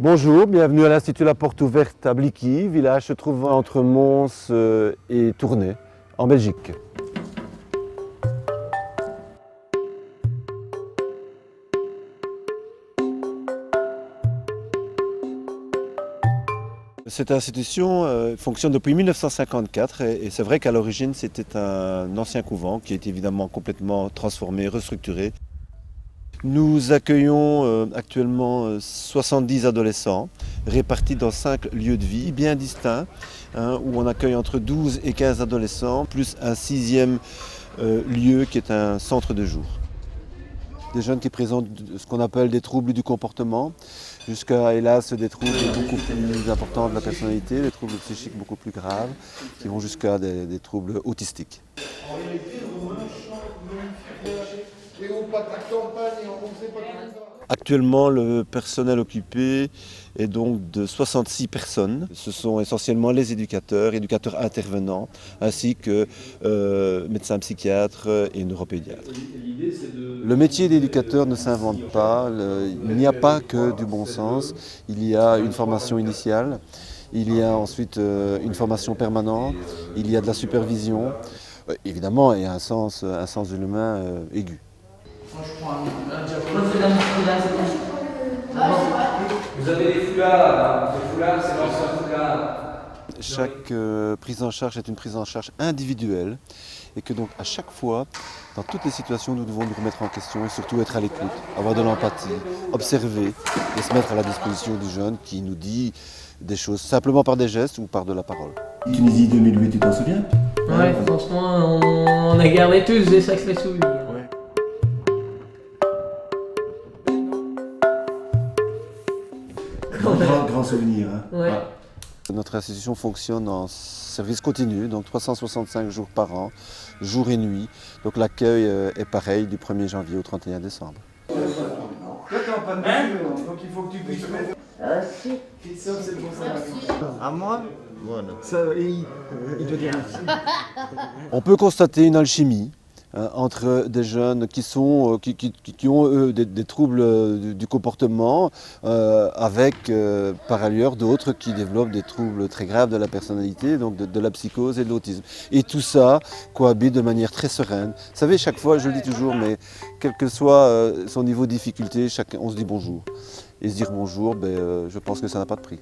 Bonjour, bienvenue à l'Institut La Porte Ouverte à Bliquy, village se trouvant entre Mons et Tournai, en Belgique. Cette institution fonctionne depuis 1954 et c'est vrai qu'à l'origine c'était un ancien couvent qui est évidemment complètement transformé, restructuré. Nous accueillons actuellement 70 adolescents répartis dans 5 lieux de vie bien distincts, où on accueille entre 12 et 15 adolescents, plus un 6e lieu qui est un centre de jour. Des jeunes qui présentent ce qu'on appelle des troubles du comportement, jusqu'à hélas des troubles beaucoup plus importants de la personnalité, des troubles psychiques beaucoup plus graves, qui vont jusqu'à des troubles autistiques. Actuellement, le personnel occupé est donc de 66 personnes. Ce sont essentiellement les éducateurs intervenants, ainsi que médecins psychiatres et neuropédiatres. Le métier d'éducateur ne s'invente pas, il n'y a pas que du bon sens, il y a une formation initiale, il y a ensuite une formation permanente, il y a de la supervision, évidemment, et un sens de l'humain aigu. Vous avez des foulards, les foulards c'est l'ancien foulard. Chaque prise en charge est une prise en charge individuelle et que donc à chaque fois, dans toutes les situations, nous devons nous remettre en question et surtout être à l'écoute, avoir de l'empathie, observer et se mettre à la disposition du jeune qui nous dit des choses simplement par des gestes ou par de la parole. Tunisie 2008, tu t'en souviens? Ouais, franchement, on a gardé tous des sacrés souvenirs. Grand souvenir. Hein. Ouais. Notre institution fonctionne en service continu, donc 365 jours par an, jour et nuit. Donc l'accueil est pareil du 1er janvier au 31 décembre. Toi t'es en panne de feu, donc il faut que tu puisses mettre. Ah si. Christophe, c'est bon ça. À moi? Voilà. Ça, il doit dire merci. On peut constater une alchimie entre des jeunes qui ont eux des troubles du comportement avec par ailleurs d'autres qui développent des troubles très graves de la personnalité, donc de la psychose et de l'autisme. Et tout ça cohabite de manière très sereine. Vous savez, chaque fois, je le dis toujours, mais quel que soit son niveau de difficulté, on se dit bonjour. Et se dire bonjour, je pense que ça n'a pas de prix.